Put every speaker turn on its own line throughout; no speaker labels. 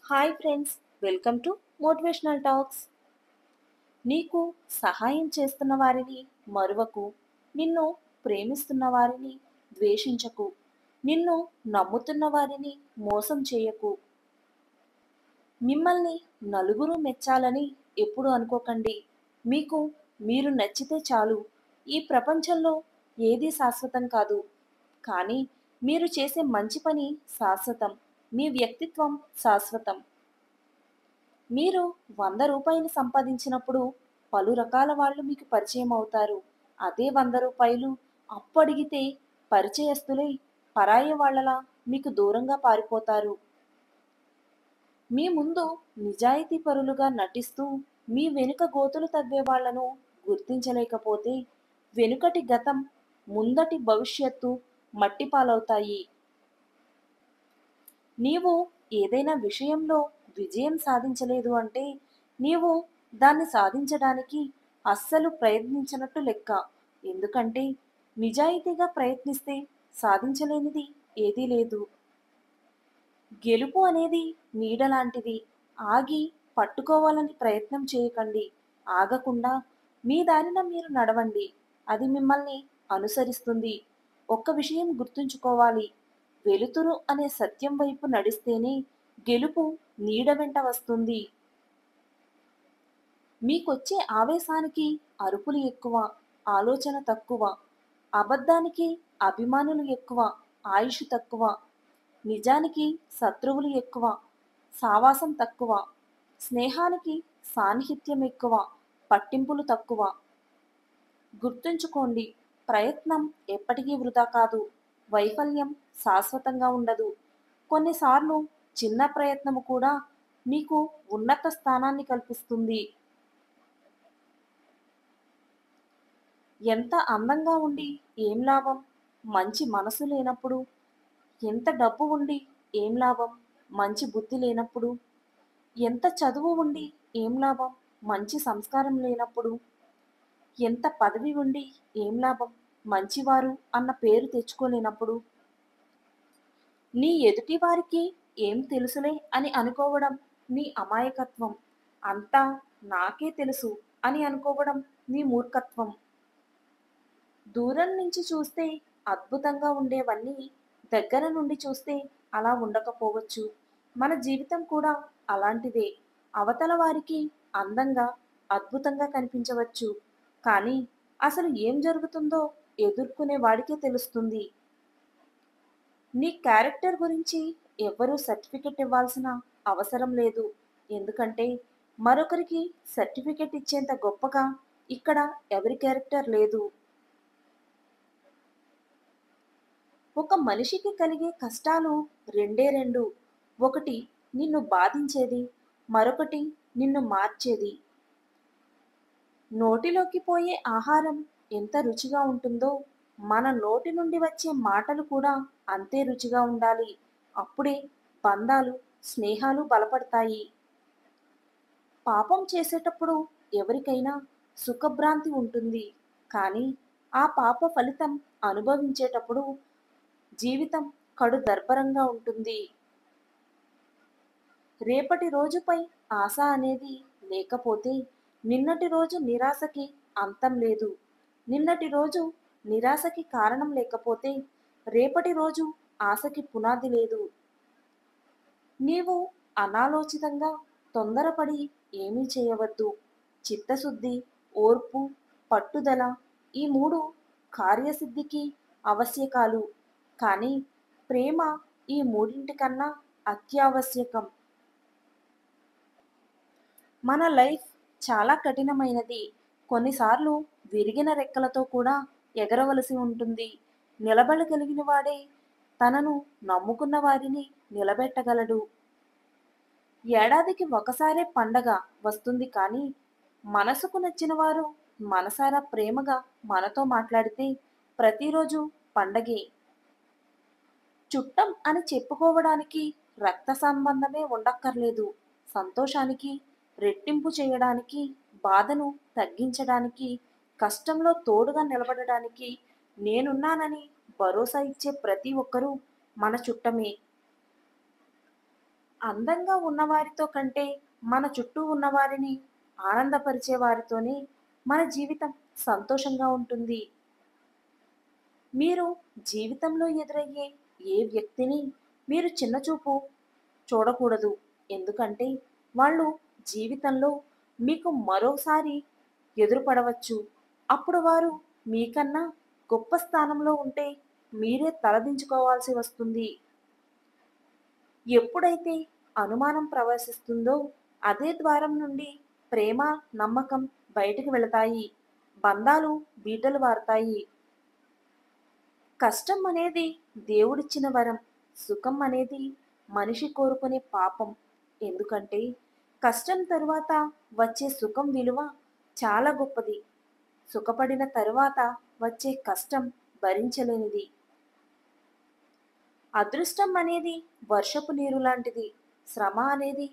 Hi friends, welcome to motivational talks. నీకు సహాయం చేస్తున్న వారిని మరువకు, నిన్ను ప్రేమిస్తున్న వారిని ద్వేషించకు, నిన్ను నమ్ముతున్న వారిని మోసం చేయకు. మిమ్మల్ని నలుగురు మెచ్చాలని ఎప్పుడు అనుకోకండి. మీకు మీరు నచ్చితే చాలు. ఈ ప్రపంచంలో ఏదీ శాశ్వతం కాదు. కానీ మీరు చేసే మంచి పని శాశ్వతం. మీ వ్యక్తిత్వం శాశ్వతం. మీరు రూ. 100 సంపాదించినప్పుడు పలు రకాల వాళ్ళు మీకు పరిచయం అవుతారు. అదే రూ. 100 అప్పు అడిగితే పరిచయస్తులై పరాయి వాళ్ళలా మీకు దూరంగా పారిపోతారు. మీ ముందు నిజాయితీ పరులుగా నటిస్తూ మీ వెనుక గోతులు తవ్వే వాళ్లను గుర్తించలేకపోతే వెనుకటి గతం, ముందటి భవిష్యత్తు మట్టిపాలవుతాయి. నీవు ఏదైనా విషయంలో విజయం సాధించలేదు అంటే నీవు దాన్ని సాధించడానికి అస్సలు ప్రయత్నించినట్టు లెక్క. ఎందుకంటే నిజాయితీగా ప్రయత్నిస్తే సాధించలేనిది ఏదీ లేదు. గెలుపు అనేది నీడ లాంటిది. ఆగి పట్టుకోవాలని ప్రయత్నం చేయకండి. ఆగకుండా మీ దారిన మీరు నడవండి. అది మిమ్మల్ని అనుసరిస్తుంది. ఒక్క విషయం గుర్తుంచుకోవాలి. వెలుతురు అనే సత్యం వైపు నడిస్తేనే గెలుపు నీడ వెంట వస్తుంది. మీకొచ్చే ఆవేశానికి అరుపులు ఎక్కువ, ఆలోచన తక్కువ. అబద్ధానికి అభిమానులు ఎక్కువ, ఆయుష్ తక్కువ. నిజానికి శత్రువులు ఎక్కువ, సావాసం తక్కువ. స్నేహానికి సాన్నిహిత్యం ఎక్కువ, పట్టింపులు తక్కువ. గుర్తుంచుకోండి, ప్రయత్నం ఎప్పటికీ వృధా కాదు. వైఫల్యం శాశ్వతంగా ఉండదు. కొన్నిసార్లు చిన్న ప్రయత్నము కూడా మీకు ఉన్నత స్థానాన్ని కల్పిస్తుంది. ఎంత అందంగా ఉండి ఏం లాభం? మంచి మనసు లేనప్పుడు. ఎంత డబ్బు ఉండి ఏం లాభం? మంచి బుద్ధి లేనప్పుడు. ఎంత చదువు ఉండి ఏం లాభం? మంచి సంస్కారం లేనప్పుడు. ఎంత పదవి ఉండి ఏం లాభం? మంచివారు అన్న పేరు తెచ్చుకోలేనప్పుడు. నీ ఎదుటి వారికి ఏం తెలుసులే అని అనుకోవడం నీ అమాయకత్వం. అంతా నాకే తెలుసు అని అనుకోవడం నీ మూర్ఖత్వం. దూరం నుంచి చూస్తే అద్భుతంగా ఉండేవన్నీ దగ్గర నుండి చూస్తే అలా ఉండకపోవచ్చు. మన జీవితం కూడా అలాంటిదే. అవతల వారికి అందంగా, అద్భుతంగా కనిపించవచ్చు. కానీ అసలు ఏం జరుగుతుందో ఎదుర్కొనే వాడికే తెలుస్తుంది. నీ క్యారెక్టర్ గురించి ఎవ్వరూ సర్టిఫికెట్ ఇవ్వాల్సిన అవసరం లేదు. ఎందుకంటే మరొకరికి సర్టిఫికెట్ ఇచ్చేంత గొప్పగా ఇక్కడ ఎవరి క్యారెక్టర్ లేదు. ఒక మనిషికి కలిగే కష్టాలు రెండే రెండు. ఒకటి నిన్ను బాధించేది, మరొకటి నిన్ను మార్చేది. నోటిలోకి పోయే ఆహారం ఎంత రుచిగా ఉంటుందో మన నోటి నుండి వచ్చే మాటలు కూడా అంతే రుచిగా ఉండాలి. అప్పుడే బంధాలు, స్నేహాలు బలపడతాయి. పాపం చేసేటప్పుడు ఎవరికైనా సుఖభ్రాంతి ఉంటుంది. కానీ ఆ పాప ఫలితం అనుభవించేటప్పుడు జీవితం కడు దర్భరంగా ఉంటుంది. రేపటి రోజుపై ఆశ అనేది లేకపోతే నిన్నటి రోజు నిరాశకి అంతం లేదు. నిన్నటి రోజు నిరాశకి కారణం లేకపోతే రేపటి రోజు ఆశకి పునాది లేదు. నీవు అనాలోచితంగా తొందరపడి ఏమీ చేయవద్దు. చిత్తశుద్ధి, ఓర్పు, పట్టుదల ఈ మూడు కార్యసిద్ధికి ఆవశ్యకాలు. కానీ ప్రేమ ఈ మూడింటికన్నా అత్యావశ్యకం. మన లైఫ్ చాలా కఠినమైనది. కొన్నిసార్లు విరిగిన రెక్కలతో కూడా ఎగరవలసి ఉంటుంది. నిలబడగలిగిన వాడే తనను నమ్ముకున్న వారిని నిలబెట్టగలడు. ఏడాదికి ఒకసారే పండగ వస్తుంది, కానీ మనసుకు నచ్చిన వారు మనసారా ప్రేమగా మనతో మాట్లాడితే ప్రతిరోజు పండగే. చుట్టం అని చెప్పుకోవడానికి రక్త సంబంధమే ఉండక్కర్లేదు. సంతోషానికి రెట్టింపు చేయడానికి, బాధను తగ్గించడానికి, కష్టంలో తోడుగా నిలబడడానికి నేనున్నానని భరోసా ఇచ్చే ప్రతి ఒక్కరూ మన చుట్టమే. అందంగా ఉన్నవారితో కంటే మన చుట్టూ ఉన్నవారిని ఆనందపరిచే వారితోనే మన జీవితం సంతోషంగా ఉంటుంది. మీరు జీవితంలో ఎదురయ్యే ఏ వ్యక్తిని మీరు చిన్నచూపు చూడకూడదు. ఎందుకంటే వాళ్ళు జీవితంలో మీకు మరోసారి ఎదురుపడవచ్చు. అప్పుడు వారు మీకన్నా గొప్ప స్థానంలో ఉంటే మీరే తలదించుకోవాల్సి వస్తుంది. ఎప్పుడైతే అనుమానం ప్రవేశిస్తుందో అదే ద్వారం నుండి ప్రేమ, నమ్మకం బయటికి వెళతాయి. బంధాలు బీటలు వారతాయి. కష్టం అనేది దేవుడిచ్చిన వరం. సుఖం అనేది మనిషి కోరుకునే పాపం. ఎందుకంటే కష్టం తరువాత వచ్చే సుఖం విలువ చాలా గొప్పది. సుఖపడిన తరువాత వచ్చే కష్టం భరించలేనిది. అదృష్టం అనేది వర్షపు నీరు లాంటిది. శ్రమ అనేది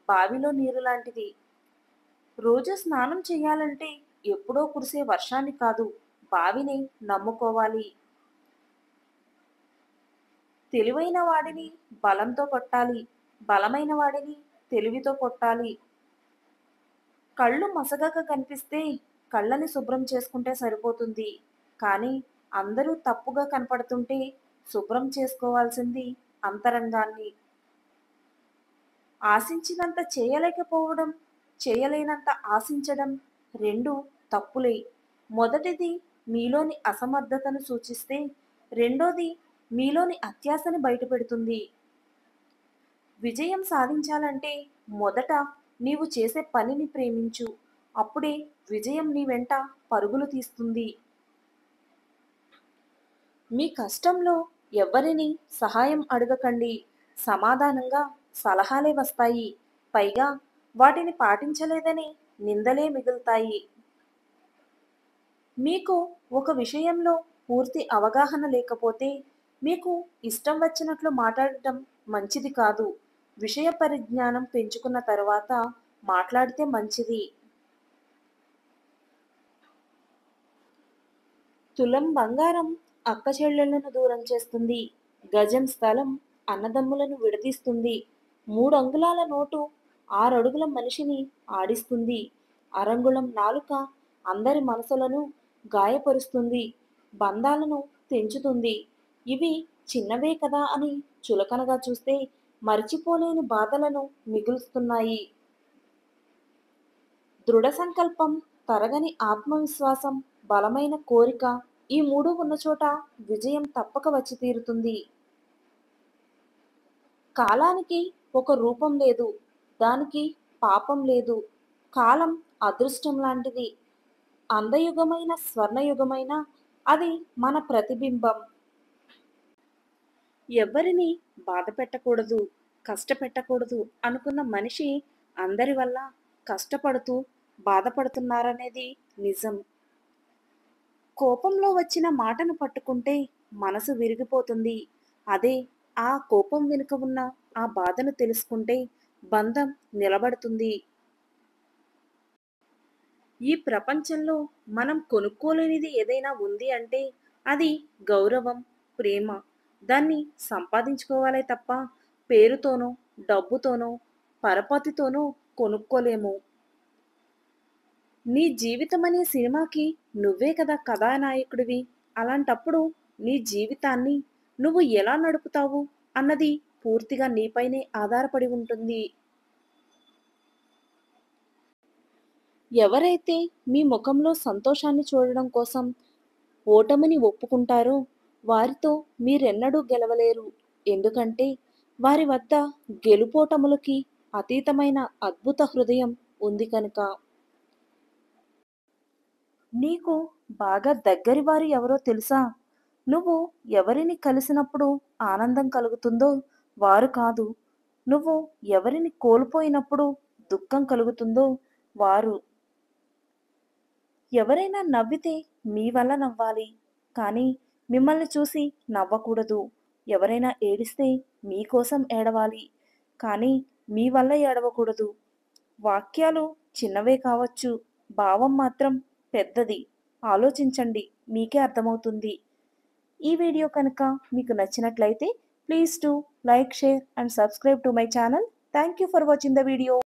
బావిలో నీరు లాంటిది. రోజు స్నానం చేయాలంటే ఎప్పుడో కురిసే వర్షాన్ని కాదు, బావిని నమ్ముకోవాలి. తెలివైన వాడిని బలంతో కొట్టాలి, బలమైన వాడిని తెలివితో కొట్టాలి. కళ్ళు మసకగా కనిపిస్తే కళ్ళని శుభ్రం చేసుకుంటే సరిపోతుంది. కానీ అందరూ తప్పుగా కనపడుతుంటే శుభ్రం చేసుకోవాల్సింది అంతరంగాన్ని. ఆశించినంత చేయలేకపోవడం, చేయలేనంత ఆశించడం రెండు తప్పులే. మొదటిది మీలోని అసమర్థతను సూచిస్తే, రెండోది మీలోని అత్యాశని బయటపెడుతుంది. విజయం సాధించాలంటే మొదట నీవు చేసే పనిని ప్రేమించు. అప్పుడే విజయం నీ వెంట పరుగులు తీస్తుంది. మీ కష్టంలో ఎవ్వరిని సహాయం అడగకండి. సమాధానంగా సలహాలే వస్తాయి. పైగా వాటిని పాటించలేదని నిందలే మిగులుతాయి. మీకు ఒక విషయంలో పూర్తి అవగాహన లేకపోతే మీకు ఇష్టం వచ్చినట్లు మాట్లాడటం మంచిది కాదు. విషయ పరిజ్ఞానం పెంచుకున్న తరువాత మాట్లాడితే మంచిది. తులం బంగారం అక్క చెల్లెళ్లను దూరం చేస్తుంది. గజం స్థలం అన్నదమ్ములను విడదీస్తుంది. 3 అంగుళాల నోటు 6 అడుగుల మనిషిని ఆడిస్తుంది. అరంగుళం నాలుక అందరి మనసులను గాయపరుస్తుంది, బంధాలను తెంచుతుంది. ఇవి చిన్నవే కదా అని చులకనగా చూస్తే మరిచిపోలేని బాధలను మిగులుస్తున్నాయి. దృఢ సంకల్పం, తరగని ఆత్మవిశ్వాసం, బలమైన కోరిక ఈ 3 ఉన్న చోట విజయం తప్పక వచ్చి తీరుతుంది. కాలానికి ఒక రూపం లేదు, దానికి పాపం లేదు. కాలం అదృష్టం లాంటిది. అందయుగమైన స్వర్ణయుగమైన అది మన ప్రతిబింబం. ఎవరిని బాధ పెట్టకూడదు, కష్టపెట్టకూడదు అనుకున్న మనిషి అందరి వల్ల కష్టపడుతూ బాధపడుతున్నారనేది నిజం. కోపంలో వచ్చిన మాటను పట్టుకుంటే మనసు విరిగిపోతుంది. అదే ఆ కోపం వెనుక ఉన్న ఆ బాధను తెలుసుకుంటే బంధం నిలబడుతుంది. ఈ ప్రపంచంలో మనం కొనుక్కోలేనిది ఏదైనా ఉంది అంటే అది గౌరవం, ప్రేమ. దాన్ని సంపాదించుకోవాలే తప్ప పేరుతోనో, డబ్బుతోనో, పరపతితోనో కొనుక్కోలేము. నీ జీవితమనే సినిమాకి నువ్వే కదా కథానాయకుడివి. అలాంటప్పుడు నీ జీవితాన్ని నువ్వు ఎలా నడుపుతావు అన్నది పూర్తిగా నీపైనే ఆధారపడి ఉంటుంది. ఎవరైతే మీ ముఖంలో సంతోషాన్ని చూడడం కోసం ఓటమిని ఒప్పుకుంటారో వారితో మీరెన్నడూ గెలవలేరు. ఎందుకంటే వారి వద్ద గెలుపోటములకి అతీతమైన అద్భుత హృదయం ఉంది కనుక. నీకు బాగా దగ్గరి వారు ఎవరో తెలుసా? నువ్వు ఎవరిని కలిసినప్పుడు ఆనందం కలుగుతుందో వారు కాదు. నువ్వు ఎవరిని కోల్పోయినప్పుడు దుఃఖం కలుగుతుందో వారు. ఎవరైనా నవ్వితే మీ వల్ల నవ్వాలి, కానీ మిమ్మల్ని చూసి నవ్వకూడదు. ఎవరైనా ఏడిస్తే మీకోసం ఏడవాలి, కానీ మీ వల్ల ఏడవకూడదు. వాక్యాలు చిన్నవే కావచ్చు, భావం మాత్రం పెద్దది. ఆలోచించండి, మీకే అర్థమవుతుంది. ఈ వీడియో కనుక మీకు నచ్చినట్లయితే please to like, share and subscribe to my channel. Thank you for watching the video.